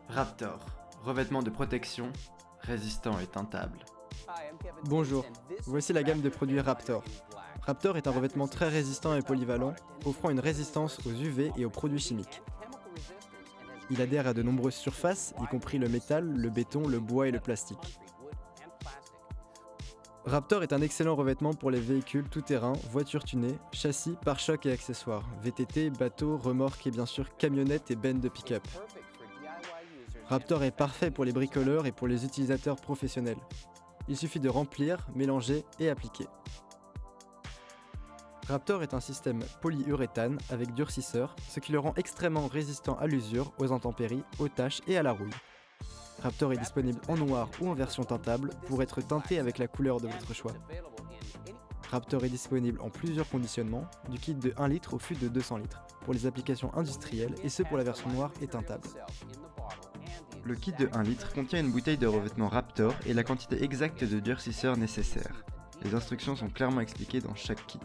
Raptor, revêtement de protection, résistant et teintable. Bonjour, voici la gamme de produits Raptor. Raptor est un revêtement très résistant et polyvalent, offrant une résistance aux UV et aux produits chimiques. Il adhère à de nombreuses surfaces, y compris le métal, le béton, le bois et le plastique. Raptor est un excellent revêtement pour les véhicules tout-terrain, voitures tunées, châssis, pare-chocs et accessoires, VTT, bateaux, remorques et bien sûr camionnettes et bennes de pick-up. Raptor est parfait pour les bricoleurs et pour les utilisateurs professionnels. Il suffit de remplir, mélanger et appliquer. Raptor est un système polyuréthane avec durcisseur, ce qui le rend extrêmement résistant à l'usure, aux intempéries, aux taches et à la rouille. Raptor est disponible en noir ou en version teintable pour être teinté avec la couleur de votre choix. Raptor est disponible en plusieurs conditionnements, du kit de 1 litre au fût de 200 litres, pour les applications industrielles et ce pour la version noire et teintable. Le kit de 1 litre contient une bouteille de revêtement Raptor et la quantité exacte de durcisseur nécessaire. Les instructions sont clairement expliquées dans chaque kit.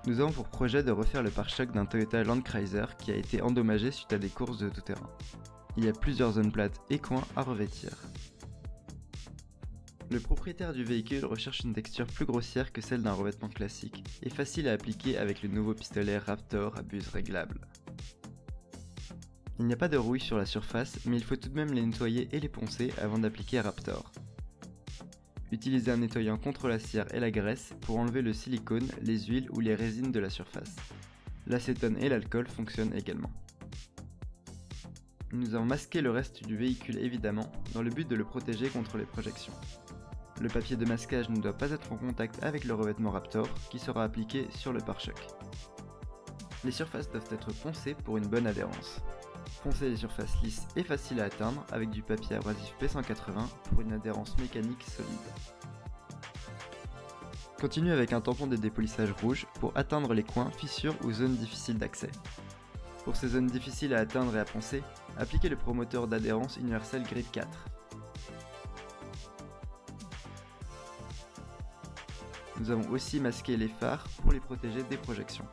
Nous avons pour projet de refaire le pare-choc d'un Toyota Land Cruiser qui a été endommagé suite à des courses de tout-terrain. Il y a plusieurs zones plates et coins à revêtir. Le propriétaire du véhicule recherche une texture plus grossière que celle d'un revêtement classique et facile à appliquer avec le nouveau pistolet Raptor à buse réglable. Il n'y a pas de rouille sur la surface, mais il faut tout de même les nettoyer et les poncer avant d'appliquer Raptor. Utilisez un nettoyant contre la cire et la graisse pour enlever le silicone, les huiles ou les résines de la surface. L'acétone et l'alcool fonctionnent également. Nous avons masqué le reste du véhicule évidemment, dans le but de le protéger contre les projections. Le papier de masquage ne doit pas être en contact avec le revêtement Raptor qui sera appliqué sur le pare-choc. Les surfaces doivent être poncées pour une bonne adhérence. Poncez les surfaces lisses et faciles à atteindre avec du papier abrasif P180 pour une adhérence mécanique solide. Continuez avec un tampon de dépolissage rouge pour atteindre les coins, fissures ou zones difficiles d'accès. Pour ces zones difficiles à atteindre et à poncer, appliquez le promoteur d'adhérence universel Grip 4. Nous avons aussi masqué les phares pour les protéger des projections.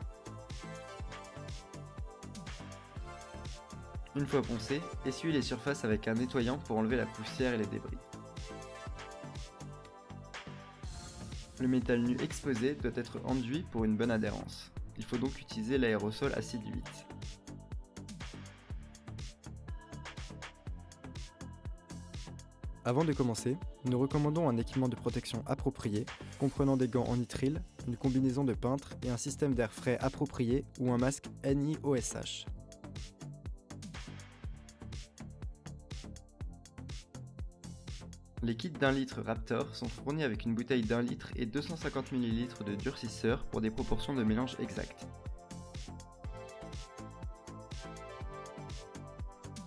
Une fois poncé, essuyez les surfaces avec un nettoyant pour enlever la poussière et les débris. Le métal nu exposé doit être enduit pour une bonne adhérence. Il faut donc utiliser l'aérosol acide 8. Avant de commencer, nous recommandons un équipement de protection approprié, comprenant des gants en nitrile, une combinaison de peintre et un système d'air frais approprié ou un masque NIOSH. Les kits d'1 litre Raptor sont fournis avec une bouteille d'1 litre et 250 ml de durcisseur pour des proportions de mélange exactes.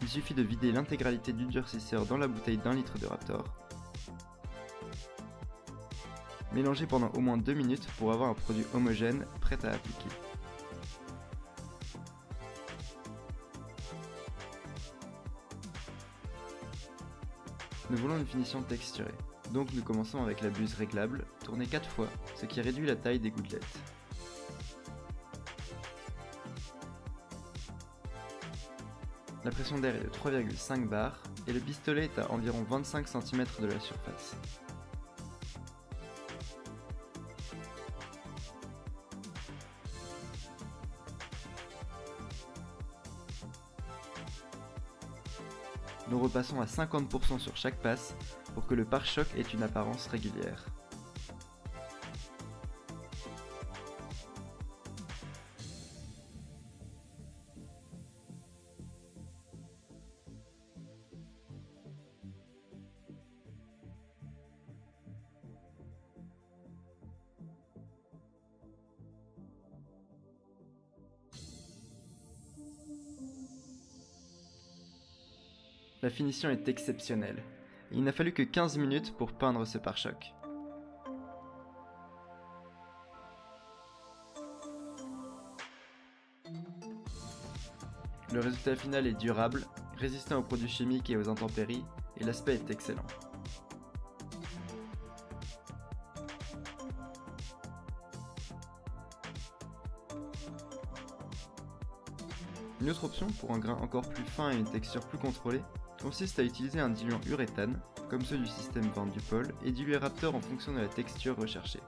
Il suffit de vider l'intégralité du durcisseur dans la bouteille d'1 litre de Raptor. Mélangez pendant au moins 2 minutes pour avoir un produit homogène prêt à appliquer. Nous voulons une finition texturée, donc nous commençons avec la buse réglable, tournée 4 fois, ce qui réduit la taille des gouttelettes. La pression d'air est de 3,5 bars et le pistolet est à environ 25 cm de la surface. Nous repassons à 50% sur chaque passe pour que le pare-choc ait une apparence régulière. La finition est exceptionnelle. Il n'a fallu que 15 minutes pour peindre ce pare-choc. Le résultat final est durable, résistant aux produits chimiques et aux intempéries, et l'aspect est excellent. Une autre option pour un grain encore plus fin et une texture plus contrôlée consiste à utiliser un diluant uréthane, comme ceux du système Van du Pol, et diluer Raptor en fonction de la texture recherchée.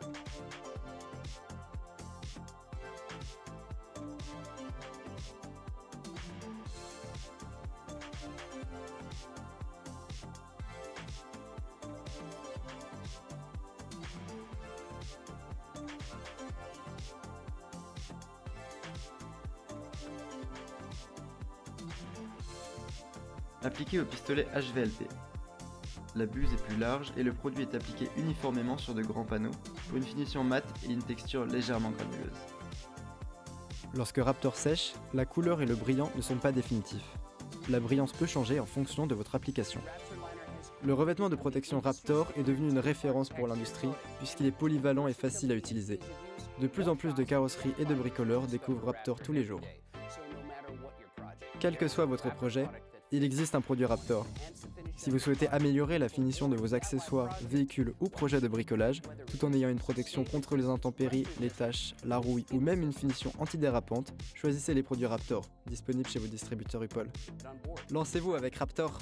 Appliqué au pistolet HVLP. La buse est plus large et le produit est appliqué uniformément sur de grands panneaux pour une finition mate et une texture légèrement granuleuse. Lorsque Raptor sèche, la couleur et le brillant ne sont pas définitifs. La brillance peut changer en fonction de votre application. Le revêtement de protection Raptor est devenu une référence pour l'industrie puisqu'il est polyvalent et facile à utiliser. De plus en plus de carrosseries et de bricoleurs découvrent Raptor tous les jours. Quel que soit votre projet, il existe un produit Raptor. Si vous souhaitez améliorer la finition de vos accessoires, véhicules ou projets de bricolage, tout en ayant une protection contre les intempéries, les taches, la rouille ou même une finition antidérapante, choisissez les produits Raptor, disponibles chez vos distributeurs UPOL. Lancez-vous avec Raptor!